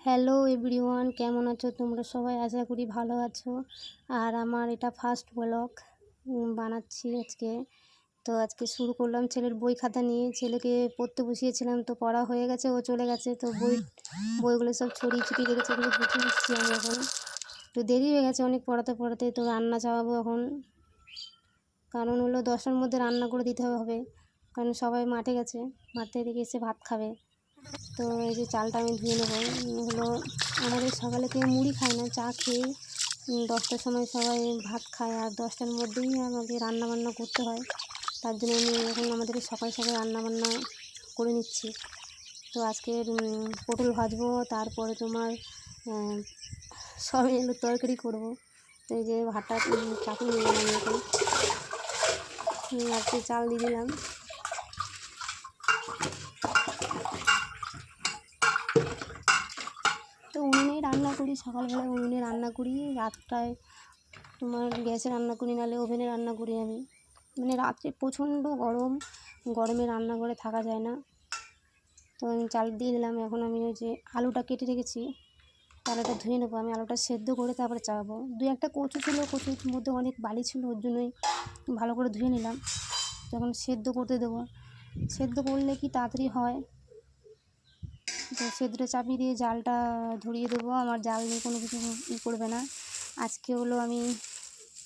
Hello everyone, কেমন আছো তোমরা সবাই? আশা করি ভালো আছো। আর আমার এটা ফার্স্ট ব্লগ বানাচ্ছি আজকে। তো আজকে শুরু করলাম ছেলের বই খাতা নিয়ে। ছেলেকে পড়তে বসিয়েছিলাম, তো পড়া হয়ে গেছে, ও চলে গেছে। তো বইগুলো সব ছড়িয়ে ছিটিয়ে রেখেছে, এগুলো গুছিয়ে নিচ্ছি আমি এখন। তো দেরি হয়ে গেছে অনেক পড়াতে পড়াতে। তো রান্না চাপাবো এখন, কারণ হলো 10টার মধ্যে রান্না করে দিতে হবে, কারণ সবাই মাঠে গেছে, মাঠ থেকে এসে ভাত খাবে। তো এই যে চালটা আমি ধুয়ে নেবো। হলো আমাদের সকালে কেউ মুড়ি খায় না, চা খেয়ে 10টার সময় সবাই ভাত খায়, আর 10টার মধ্যেই আমাকে রান্নাবান্না করতে হয়। তার জন্য আমি এখন আমাদের সকাল সকাল রান্নাবান্না করে নিচ্ছি। তো আজকে পটল ভাজবো, তারপরে তোমার সয়াবিন আলুর তরকারি করবো। তো এই যে ভাতটা চাপিয়ে নিলাম আমি এখন, আজকে চাল দিয়ে দিলাম। তো উনুনেই রান্না করি, সকালবেলায় উনুনে রান্না করি, রাতটায় তোমার গ্যাসে রান্না করি, নাহলে ওভেনে রান্না করি আমি। মানে রাত্রে প্রচণ্ড গরমে রান্নাঘরে থাকা যায় না। তো আমি চাল দিয়ে দিলাম। এখন আমি ওই যে আলুটা কেটে রেখেছি, আলুটা ধুয়ে নেবো। আমি আলুটা সেদ্ধ করে তারপরে চাপাবো। একটা কচু ছিল, কচুর মধ্যে অনেক বালি ছিল, ওর জন্যই ভালো করে ধুয়ে নিলাম। যখন সেদ্ধ করতে দেবো, সেদ্ধ করলে কি তাড়াতাড়ি হয়। তো সেদ্ধটা চাপিয়ে দিয়ে জালটা ধরিয়ে দেবো। আমার জাল নিয়ে কোনো কিছু করবে না। আজকে হলো আমি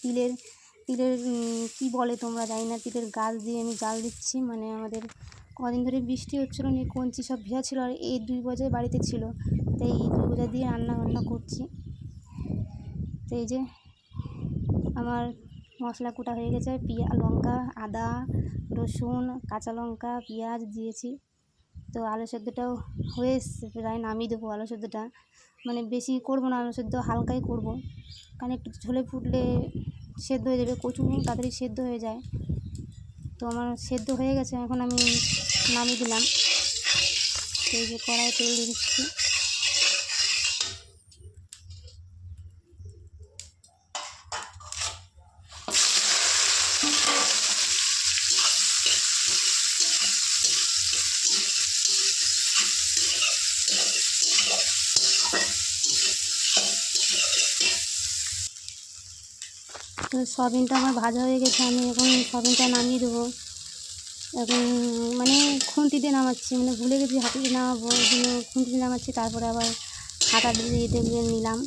তিলের কি বলে তোমরা জানি না, তিলের গাছ দিয়ে আমি জাল দিচ্ছি। মানে আমাদের কদিন ধরে বৃষ্টি হচ্ছিলো, নিয়ে কঞ্চি সব ভেজা ছিল, আর এই 2 বোঝাই বাড়িতে ছিল, তাই এই 2 বোঝা দিয়ে রান্না করছি। তো এই যে আমার মশলা কুটা হয়ে গেছে, লঙ্কা, আদা, রসুন, কাঁচা লঙ্কা, পেঁয়াজ দিয়েছি। তো আলু সেদ্ধটাও হয়ে এসছে, প্রায় নামিয়ে দেবো আলু সেদ্ধটা। মানে বেশি করবো না আলু সেদ্ধ, হালকাই করব, কারণ একটু ঝোলে ফুটলে সেদ্ধ হয়ে যাবে। কচু তাড়াতাড়ি সেদ্ধ হয়ে যায়। তো আমার সেদ্ধ হয়ে গেছে, এখন আমি নামিয়ে দিলাম। এই যে কড়াইয়ে তেল দিয়ে দিচ্ছি। তো সয়াবিনটা আমার ভাজা হয়ে গেছে, আমি এখন সয়াবিনটা নামিয়ে দেবো। এখন মানে খুন্তি দিয়ে নামাচ্ছি, মানে ভুলে গেছি হাতে দিয়ে নামাবো, ওই জন্য খুন্তি দিয়ে নামাচ্ছি। তারপরে আবার হাতাটা দিয়ে নিলাম।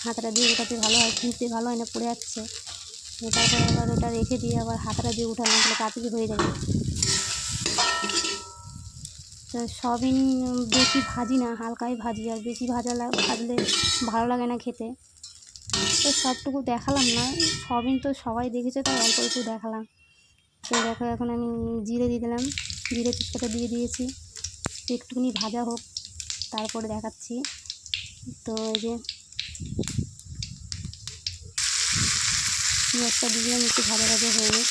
হাতাটা দিয়ে ওটাতে ভালো হয়, খুন্তিতে ভালো হয় না, পড়ে যাচ্ছে। তারপরে আবার ওটা রেখে দিয়ে আবার হাতাটা দিয়ে উঠালাম, তাহলে তাড়াতাড়ি হয়ে যাবে। তো সয়াবিন বেশি ভাজি না, হালকাই ভাজি, আর বেশি ভাজলে ভালো লাগে না খেতে। তো সবটুকু দেখালাম না, সয়াবিন তো সবাই দেখেছে, তাই অল্প একটু দেখালাম। তো দেখো এখন আমি জিরে দিয়ে দিলাম, জিরে তেজপাতা দিয়ে দিয়েছি। একটুখানি ভাজা হোক, তারপরে দেখাচ্ছি। তো এই যে পেঁয়াজটা দিয়ে দিলাম, একটু ভাজা হয়ে গেছে।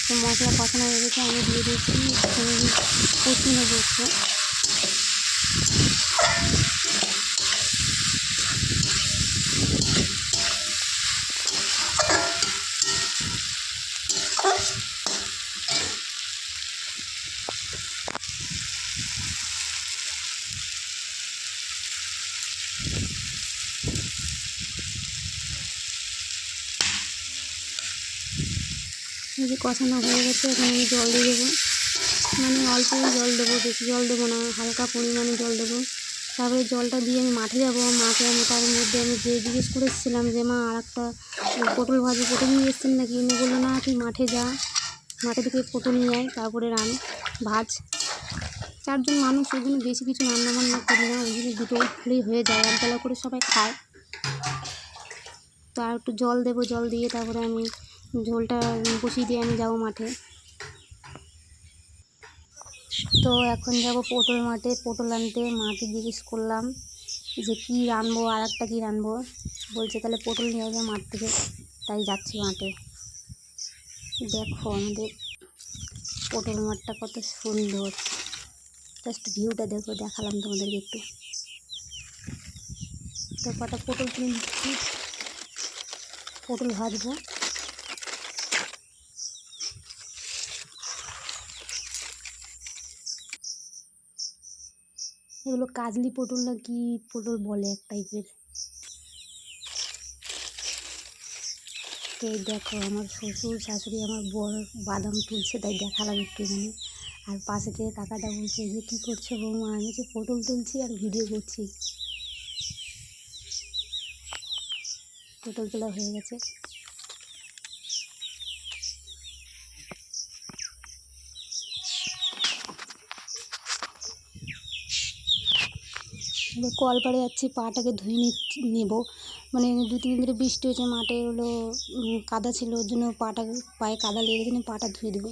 তো মশলা কষানো হয়ে গেছে, আমি দিয়ে দিয়েছি, কষিয়ে নেবো একটু। এই যে কষানো হয়ে গেছে, এখন আমি জল দিয়ে দেবো। মানে অল্পই জল দেবো, বেশি জল দেবো না, হালকা পরিমাণে জল দেবো। তারপরে জলটা দিয়ে আমি মাঠে যাবো। মাঠে আমি তার মধ্যে আমি জিজ্ঞেস করেছিলাম যে মা আর একটা পটল নিয়ে এসছেন নাকি? উনি বললো না, তুই মাঠে যা, মাঠে থেকে পটল নিয়ে আয়, তারপরে ভাজ। 4 জন মানুষ, ওই জন্য বেশি কিছু রান্নাবান্না করি না, ওই জন্য 2টো হলেই হয়ে যায়, একবেলা করে সবাই খায়। তো আর একটু জল দেবো, জল দিয়ে তারপরে আমি ঝোলটা বসিয়ে দিয়ে আমি যাবো মাঠে। তো এখন যাব পটল মাঠে, পটল আনতে। মাকে জিজ্ঞেস করলাম যে কী রানবো, আর একটা কী রানবো। বলছে তাহলে পটল নিয়ে আসবে মাঠ থেকে, তাই যাচ্ছি মাঠে। দেখো আমাদের পটল মাঠটা কত সুন্দর, জাস্ট ভিউটা দেখো, দেখালাম তোমাদেরকে একটু। তো কটা পটল কিনে নিচ্ছি, পটল ভাজবো। এগুলো কাজলি পটল না কি পটল বলে এক টাইপের। তো এই দেখো আমার শ্বশুর শাশুড়ি আমার বর বাদাম তুলছে, তাই দেখালাম একটুখানি। আর পাশে থেকে কাকাটা বলছে যে কী করছো বৌমা? আমি হচ্ছে পটল তুলছি আর ভিডিও করছি। পটল তোলা হয়ে গেছে। এবার কলপাড়ে যাচ্ছি, পাটাকে ধুয়ে নেবো। মানে 2-3 দিন ধরে বৃষ্টি হয়েছে, মাঠে হলো কাদা ছিল, ওর জন্য পায়ে কাদা লেগে গেছে, পাটা ধুয়ে দেবো।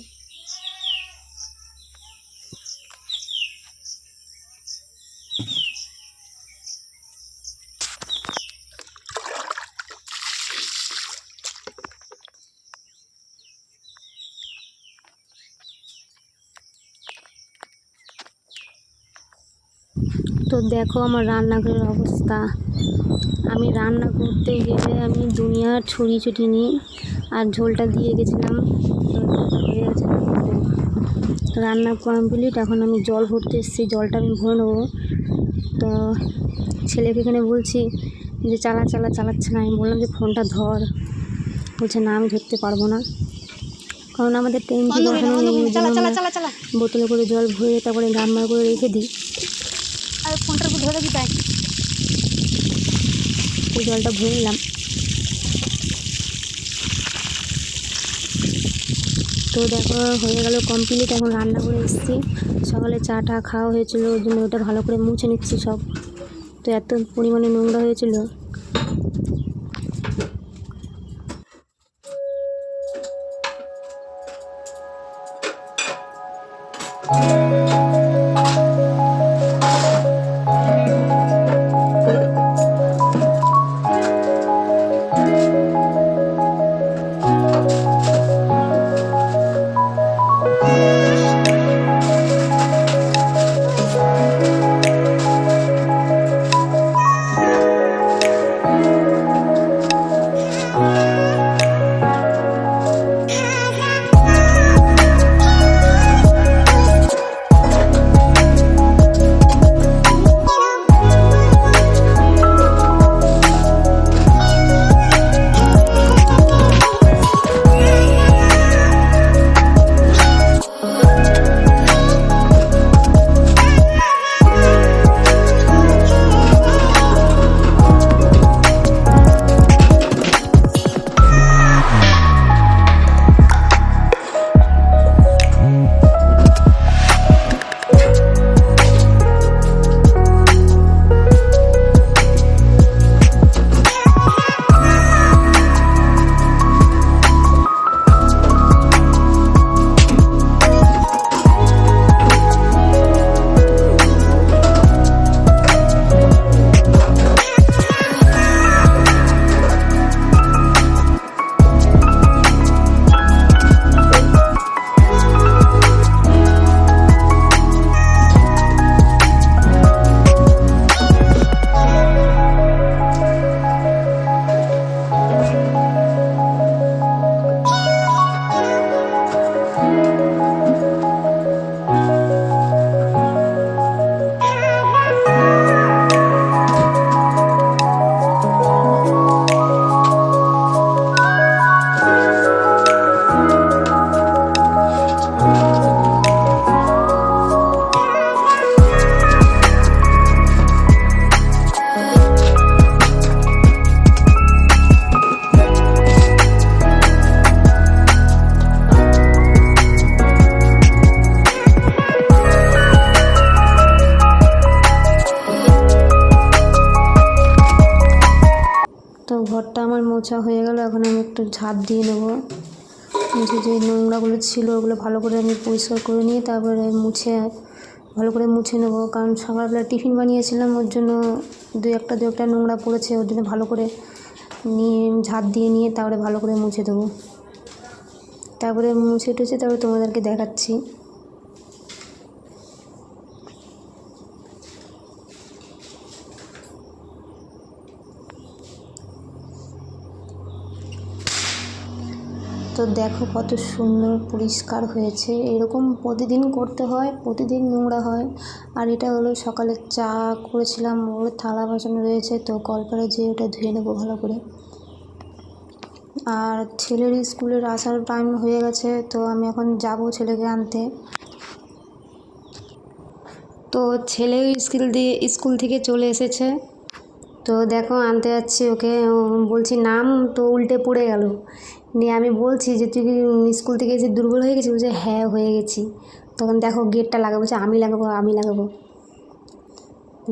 তো দেখো আমার রান্নাঘরের অবস্থা। আমি রান্না করতে গেলে আমি দুনিয়ার ছড়িয়ে ছিটিয়ে নিই। আর ঝোলটা দিয়ে গেছিলাম, তো ঝোলটা হয়ে গেছে। রান্না কমপ্লিট, এখন আমি জল ভরতে এসেছি, জলটা আমি ভরে নেবো। তো ছেলেকে এখানে বলছি যে চালাচ্ছে না। আমি বললাম যে ফোনটা ধর, বলছে না আমি ধরতে পারবো না, কারণ আমাদের ট্যাঙ্কি বসানো নেই। বোতলে করে জল ভরে তারপরে গামলা করে রেখে দিই। আর ফোনটার উপর ধরে দিই, তাই এই জলটা ভরে নিলাম। তো দেখো হয়ে গেল কমপ্লিট। এখন রান্না করে এসেছি, সকালে চা টা খাওয়া হয়েছিল, ওই জন্য ওটা ভালো করে মুছে নিচ্ছি সব। তো এত পরিমাণে নোংরা হয়েছিল। তো ঘরটা আমার মোছা হয়ে গেল, এখন আমি একটু ঝাঁট দিয়ে নেবো। যে নোংরাগুলো ছিল ওগুলো ভালো করে আমি পরিষ্কার করে নিয়ে তারপরে ভালো করে মুছে নেবো। কারণ সকালবেলা টিফিন বানিয়েছিলাম, ওর জন্য দু একটা নোংরা পড়েছে, ওর জন্য ভালো করে নিয়ে ঝাঁট দিয়ে নিয়ে তারপরে ভালো করে মুছে দেবো। তারপরে মুছে টুছে তারপরে তোমাদেরকে দেখাচ্ছি। তো তো দেখো কত সুন্দর পরিষ্কার হয়েছে। এরকম প্রতিদিন করতে হয়, প্রতিদিন নোংরা হয়। আর এটা হলো সকালে চা করেছিলাম, ওর থালা বাসন রয়েছে, তো কলপারে যেয়ে ওটা ধুয়ে নেবো ভালো করে। আর ছেলের স্কুলের আসার টাইম হয়ে গেছে, তো আমি এখন যাব ছেলেকে আনতে। তো ছেলেও স্কুল থেকে চলে এসেছে। তো দেখো আনতে যাচ্ছি ওকে, বলছি নাম, তো উল্টে পড়ে গেল। নিয়ে আমি বলছি যে তুই কি স্কুল থেকে এসে দুর্বল হয়ে গেছিস? বলছে হ্যাঁ হয়ে গেছি। তখন দেখো গেটটা লাগাবো, বলছে আমি লাগাবো।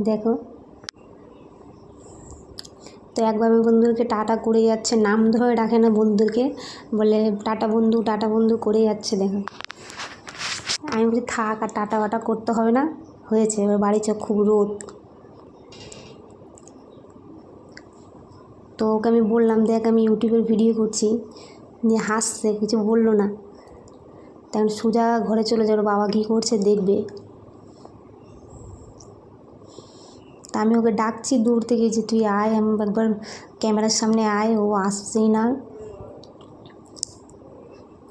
দেখো, তো একভাবে বন্ধুদেরকে টাটা করে যাচ্ছে, নাম ধরে ডাকে না বন্ধুদেরকে, বলে টাটা বন্ধু করে যাচ্ছে। দেখো আমি বলছি থাক, আর টাটা বাটা করতে হবে না, হয়েছে, এবার বাড়ি চ, খুব রোদ। তো ওকে আমি বললাম দেখ আমি ইউটিউবের ভিডিও করছি, নিয়ে হাসছে, কিছু বললো না। তখন সোজা ঘরে চলে যাবে, বাবা কী করছে দেখবে। তা আমি ওকে ডাকছি দূর থেকে যে তুই আয়, আমি একবার ক্যামেরার সামনে আয়, ও আসছেই না।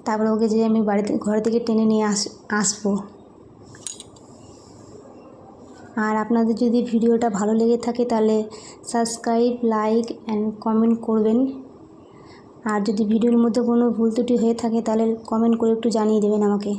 তারপরে ওকে যে আমি ঘর থেকে টেনে নিয়ে আসবো। আর আপনাদের যদি ভিডিওটা ভালো লেগে থাকে তাহলে সাবস্ক্রাইব, লাইক অ্যান্ড কমেন্ট করবেন। আর যদি ভিডিওর মধ্যে কোনো ভুল ত্রুটি হয়ে থাকে তাহলে কমেন্ট করে একটু জানিয়ে দেবেন আমাকে।